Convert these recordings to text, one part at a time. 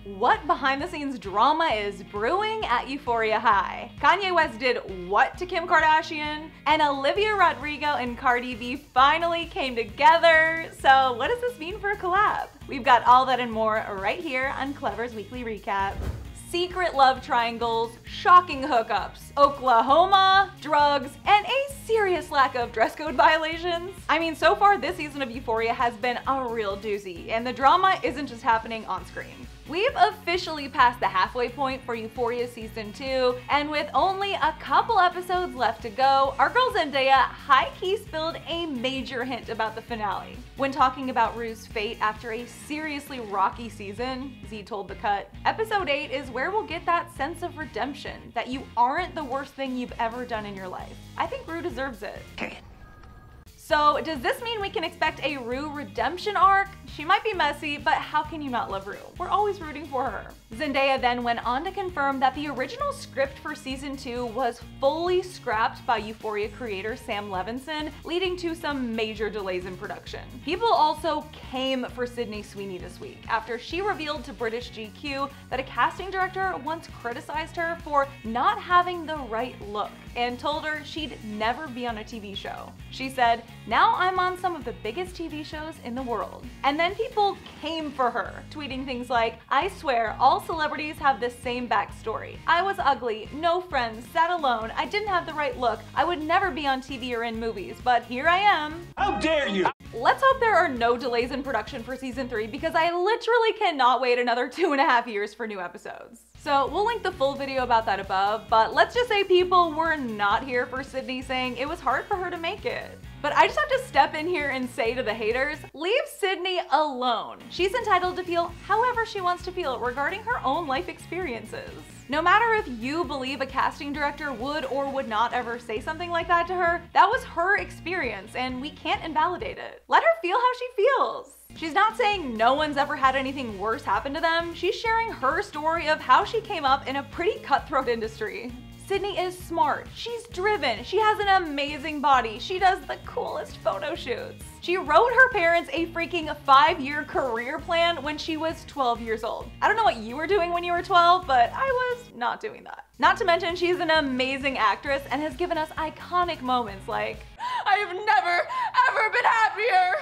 What behind-the-scenes drama is brewing at Euphoria High? Kanye West did what to Kim Kardashian? And Olivia, Rodrigo, and Cardi B finally came together. So what does this mean for a collab? We've got all that and more right here on Clevver's Weekly Recap. Secret love triangles, shocking hookups, Oklahoma, drugs, and a serious lack of dress code violations. I mean, so far this season of Euphoria has been a real doozy, and the drama isn't just happening on screen. We've officially passed the halfway point for Euphoria Season 2, and with only a couple episodes left to go, our girl Zendaya high-key spilled a major hint about the finale. When talking about Rue's fate after a seriously rocky season, Z told The Cut, "Episode 8 is where we'll get that sense of redemption, that you aren't the worst thing you've ever done in your life. I think Rue deserves it." Period. So does this mean we can expect a Rue redemption arc? She might be messy, but how can you not love Rue? We're always rooting for her. Zendaya then went on to confirm that the original script for Season 2 was fully scrapped by Euphoria creator Sam Levinson, leading to some major delays in production. People also came for Sydney Sweeney this week after she revealed to British GQ that a casting director once criticized her for not having the right look and told her she'd never be on a TV show. She said, "Now I'm on some of the biggest TV shows in the world." And then people came for her, tweeting things like, "I swear all celebrities have the same backstory. I was ugly, no friends, sat alone, I didn't have the right look, I would never be on TV or in movies, but here I am." How dare you! Let's hope there are no delays in production for Season 3 because I literally cannot wait another 2.5 years for new episodes. So we'll link the full video about that above, but let's just say people were not here for Sydney, saying it was hard for her to make it. But I just have to step in here and say to the haters, leave Sydney alone. She's entitled to feel however she wants to feel regarding her own life experiences. No matter if you believe a casting director would or would not ever say something like that to her, that was her experience and we can't invalidate it. Let her feel how she feels. She's not saying no one's ever had anything worse happen to them. She's sharing her story of how she came up in a pretty cutthroat industry. Sydney is smart, she's driven, she has an amazing body, she does the coolest photo shoots. She wrote her parents a freaking 5-year career plan when she was 12 years old. I don't know what you were doing when you were 12, but I was not doing that. Not to mention she's an amazing actress and has given us iconic moments like, "I have never, ever been happier."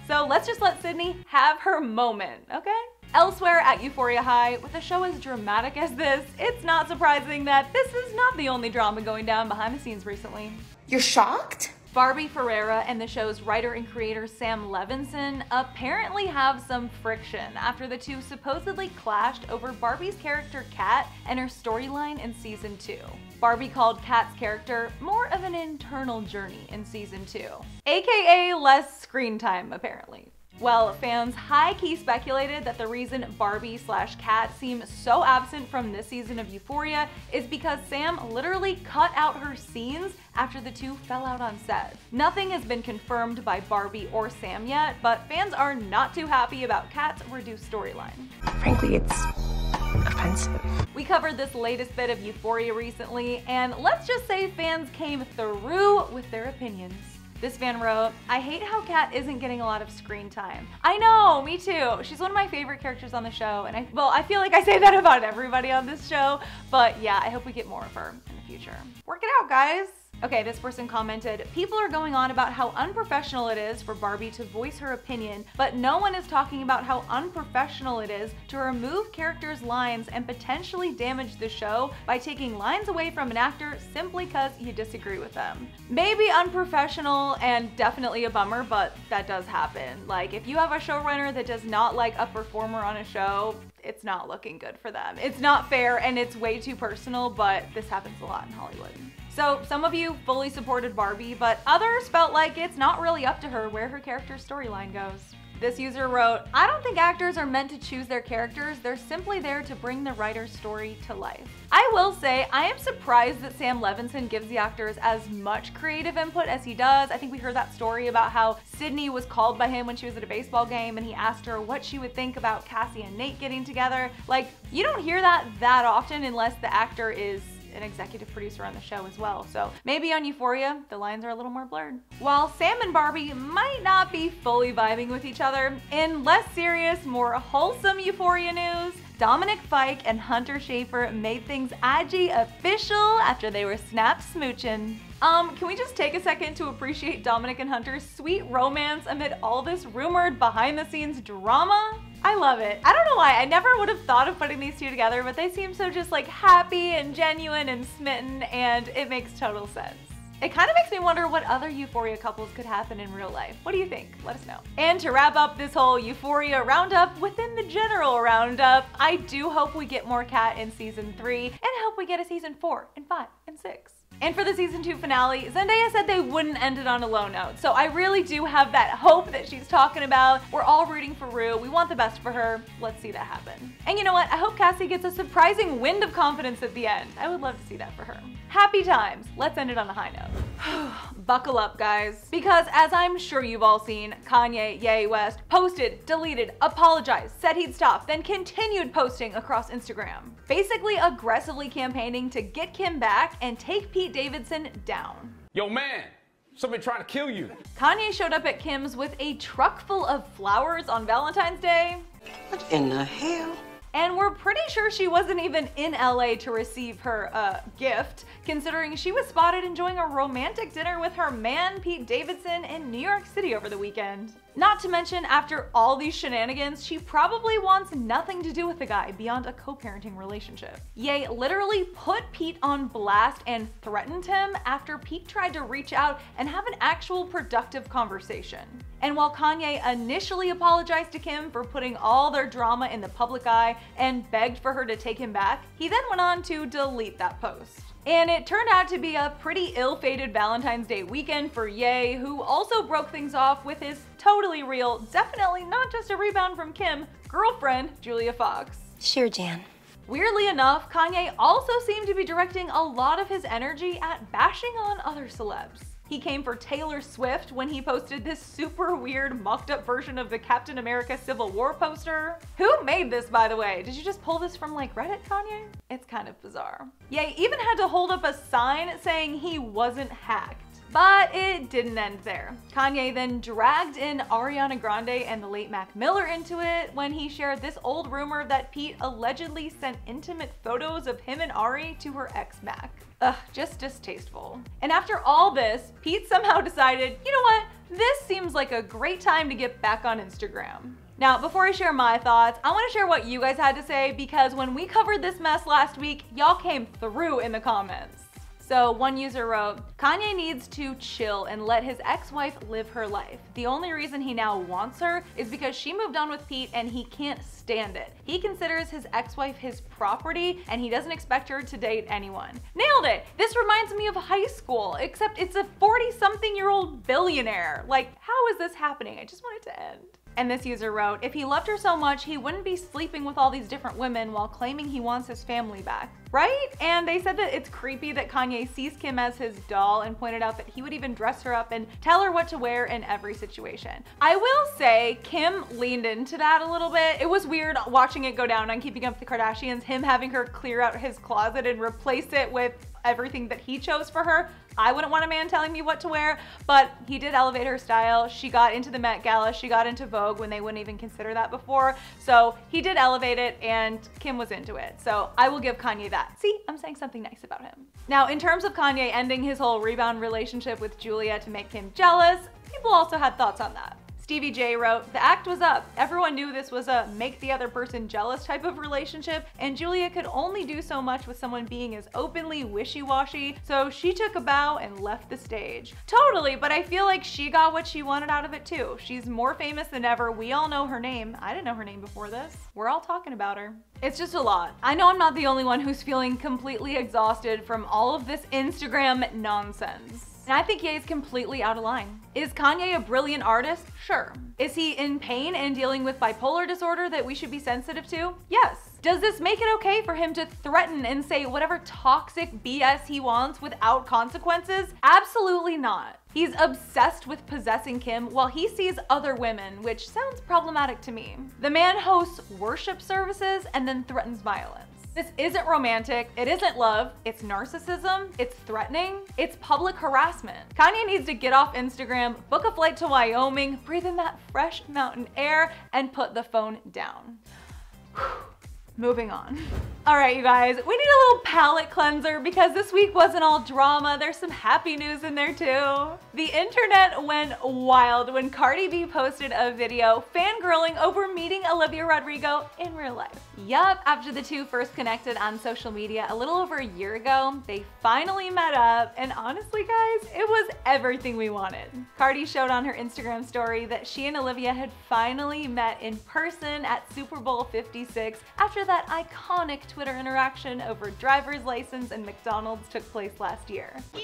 So let's just let Sydney have her moment, okay? Elsewhere at Euphoria High, with a show as dramatic as this, it's not surprising that this is not the only drama going down behind the scenes recently. You're shocked? Barbie Ferreira and the show's writer and creator Sam Levinson apparently have some friction after the two supposedly clashed over Barbie's character Kat and her storyline in Season 2. Barbie called Kat's character more of an internal journey in Season 2, aka less screen time apparently. Well, fans high-key speculated that the reason Barbie/Kat seem so absent from this season of Euphoria is because Sam literally cut out her scenes after the two fell out on set. Nothing has been confirmed by Barbie or Sam yet, but fans are not too happy about Kat's reduced storyline. Frankly, it's offensive. We covered this latest bit of Euphoria recently, and let's just say fans came through with their opinions. This fan wrote, "I hate how Kat isn't getting a lot of screen time." I know, me too. She's one of my favorite characters on the show, and I feel like I say that about everybody on this show, but yeah, I hope we get more of her in the future. Work it out, guys. Okay, this person commented, "People are going on about how unprofessional it is for Barbie to voice her opinion, but no one is talking about how unprofessional it is to remove characters' lines and potentially damage the show by taking lines away from an actor simply because you disagree with them." Maybe unprofessional and definitely a bummer, but that does happen. Like, if you have a showrunner that does not like a performer on a show, it's not looking good for them. It's not fair and it's way too personal, but this happens a lot in Hollywood. So some of you fully supported Barbie, but others felt like it's not really up to her where her character's storyline goes. This user wrote, "I don't think actors are meant to choose their characters, they're simply there to bring the writer's story to life." I will say, I am surprised that Sam Levinson gives the actors as much creative input as he does. I think we heard that story about how Sydney was called by him when she was at a baseball game and he asked her what she would think about Cassie and Nate getting together. Like, you don't hear that often unless the actor is an executive producer on the show as well. So maybe on Euphoria, the lines are a little more blurred. While Sam and Barbie might not be fully vibing with each other, in less serious, more wholesome Euphoria news, Dominic Fike and Hunter Schafer made things IG official after they were snapped smooching. Can we just take a second to appreciate Dominic and Hunter's sweet romance amid all this rumored behind-the-scenes drama? I love it. I don't know why, I never would have thought of putting these two together, but they seem so just like happy and genuine and smitten, and it makes total sense. It kind of makes me wonder what other Euphoria couples could happen in real life. What do you think? Let us know. And to wrap up this whole Euphoria roundup within the general roundup, I do hope we get more Kat in season 3 and hope we get a season 4 and 5 and 6. And for the season 2 finale, Zendaya said they wouldn't end it on a low note. So I really do have that hope that she's talking about. We're all rooting for Rue. We want the best for her. Let's see that happen. And you know what? I hope Cassie gets a surprising wind of confidence at the end. I would love to see that for her. Happy times. Let's end it on a high note. Buckle up, guys. Because as I'm sure you've all seen, Kanye West posted, deleted, apologized, said he'd stop, then continued posting across Instagram. Basically aggressively campaigning to get Kim back and take Pete Davidson down. Yo, man, somebody trying to kill you. Kanye showed up at Kim's with a truck full of flowers on Valentine's Day. What in the hell? And we're pretty sure she wasn't even in LA to receive her gift, considering she was spotted enjoying a romantic dinner with her man, Pete Davidson, in New York City over the weekend. Not to mention, after all these shenanigans, she probably wants nothing to do with the guy beyond a co-parenting relationship. Ye literally put Pete on blast and threatened him after Pete tried to reach out and have an actual productive conversation. And while Kanye initially apologized to Kim for putting all their drama in the public eye and begged for her to take him back, he then went on to delete that post. And it turned out to be a pretty ill-fated Valentine's Day weekend for Ye, who also broke things off with his totally real, definitely not just a rebound from Kim, girlfriend, Julia Fox. Sure, Jan. Weirdly enough, Kanye also seemed to be directing a lot of his energy at bashing on other celebs. He came for Taylor Swift when he posted this super weird mocked up version of the Captain America Civil War poster. Who made this, by the way? Did you just pull this from like Reddit, Kanye? It's kind of bizarre. Ye even had to hold up a sign saying he wasn't hacked. But it didn't end there. Kanye then dragged in Ariana Grande and the late Mac Miller into it when he shared this old rumor that Pete allegedly sent intimate photos of him and Ari to her ex Mac. Ugh, just distasteful. And after all this, Pete somehow decided, you know what? This seems like a great time to get back on Instagram. Now, before I share my thoughts, I want to share what you guys had to say because when we covered this mess last week, y'all came through in the comments. So one user wrote, Kanye needs to chill and let his ex-wife live her life. The only reason he now wants her is because she moved on with Pete and he can't stand it. He considers his ex-wife his property and he doesn't expect her to date anyone. Nailed it! This reminds me of high school, except it's a 40-something-year-old billionaire. Like, how is this happening? I just want it to end. And this user wrote, if he loved her so much, he wouldn't be sleeping with all these different women while claiming he wants his family back, right? And they said that it's creepy that Kanye sees Kim as his doll and pointed out that he would even dress her up and tell her what to wear in every situation. I will say Kim leaned into that a little bit. It was weird watching it go down on Keeping Up with the Kardashians, him having her clear out his closet and replace it with everything that he chose for her. I wouldn't want a man telling me what to wear, but he did elevate her style. She got into the Met Gala, she got into Vogue when they wouldn't even consider that before. So he did elevate it and Kim was into it. So I will give Kanye that. See, I'm saying something nice about him. Now, in terms of Kanye ending his whole rebound relationship with Julia to make Kim jealous, people also had thoughts on that. Stevie J wrote, the act was up. Everyone knew this was a make the other person jealous type of relationship, and Julia could only do so much with someone being as openly wishy-washy, so she took a bow and left the stage. Totally, but I feel like she got what she wanted out of it too. She's more famous than ever. We all know her name. I didn't know her name before this. We're all talking about her. It's just a lot. I know I'm not the only one who's feeling completely exhausted from all of this Instagram nonsense. And I think Ye's completely out of line. Is Kanye a brilliant artist? Sure. Is he in pain and dealing with bipolar disorder that we should be sensitive to? Yes. Does this make it okay for him to threaten and say whatever toxic BS he wants without consequences? Absolutely not. He's obsessed with possessing Kim while he sees other women, which sounds problematic to me. The man hosts worship services and then threatens violence. This isn't romantic, it isn't love, it's narcissism, it's threatening, it's public harassment. Kanye needs to get off Instagram, book a flight to Wyoming, breathe in that fresh mountain air, and put the phone down. Moving on. All right, you guys, we need a little palate cleanser because this week wasn't all drama. There's some happy news in there too. The internet went wild when Cardi B posted a video fangirling over meeting Olivia Rodrigo in real life. Yup, after the two first connected on social media a little over a year ago, they finally met up, and honestly guys, it was everything we wanted. Cardi showed on her Instagram story that she and Olivia had finally met in person at Super Bowl 56 after that iconic Twitter interaction over driver's license and McDonald's took place last year. Yeah,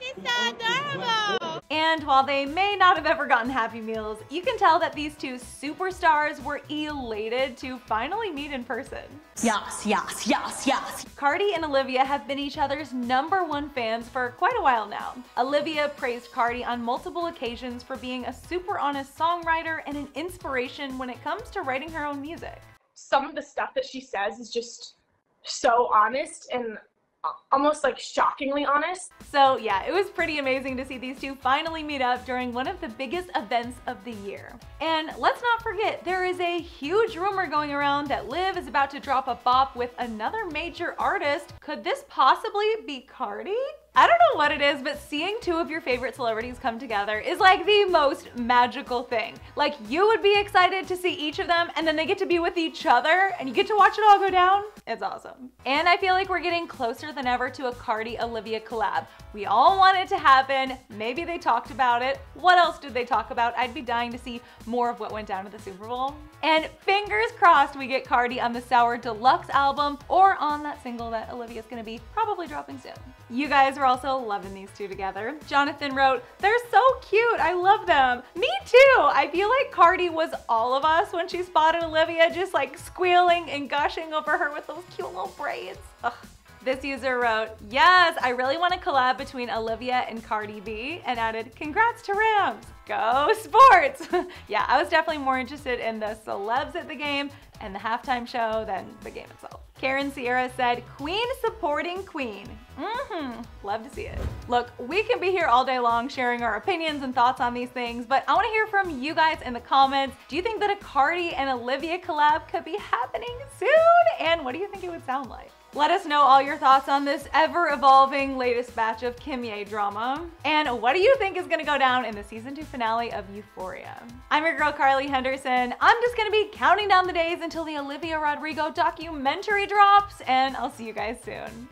she's so adorable. And while they may not have ever gotten Happy Meals, you can tell that these two superstars were elated to finally meet in person. Yes, yes, yes, yes. Cardi and Olivia have been each other's #1 fans for quite a while now. Olivia praised Cardi on multiple occasions for being a super honest songwriter and an inspiration when it comes to writing her own music. Some of the stuff that she says is just so honest and almost like shockingly honest. So yeah, it was pretty amazing to see these two finally meet up during one of the biggest events of the year. And let's not forget, there is a huge rumor going around that Liv is about to drop a bop with another major artist. Could this possibly be Cardi? I don't know what it is, but seeing two of your favorite celebrities come together is like the most magical thing. Like, you would be excited to see each of them and then they get to be with each other and you get to watch it all go down. It's awesome. And I feel like we're getting closer than ever to a Cardi-Olivia collab. We all want it to happen. Maybe they talked about it. What else did they talk about? I'd be dying to see more of what went down at the Super Bowl. And fingers crossed we get Cardi on the Sour Deluxe album or on that single that Olivia's gonna be probably dropping soon. You guys are also loving these two together. Jonathan wrote, "They're so cute, I love them." Me too! I feel like Cardi was all of us when she spotted Olivia just like squealing and gushing over her with those cute little braids. Ugh. This user wrote, "Yes, I really want a collab between Olivia and Cardi B," and added, "Congrats to Rams. Go sports." Yeah, I was definitely more interested in the celebs at the game and the halftime show than the game itself. Karen Sierra said, "Queen supporting queen." Love to see it. Look, we can be here all day long sharing our opinions and thoughts on these things, but I want to hear from you guys in the comments. Do you think that a Cardi and Olivia collab could be happening soon? And what do you think it would sound like? Let us know all your thoughts on this ever-evolving latest batch of Kimye drama. And what do you think is gonna go down in the season 2 finale of Euphoria? I'm your girl, Carly Henderson. I'm just gonna be counting down the days until the Olivia Rodrigo documentary drops, and I'll see you guys soon.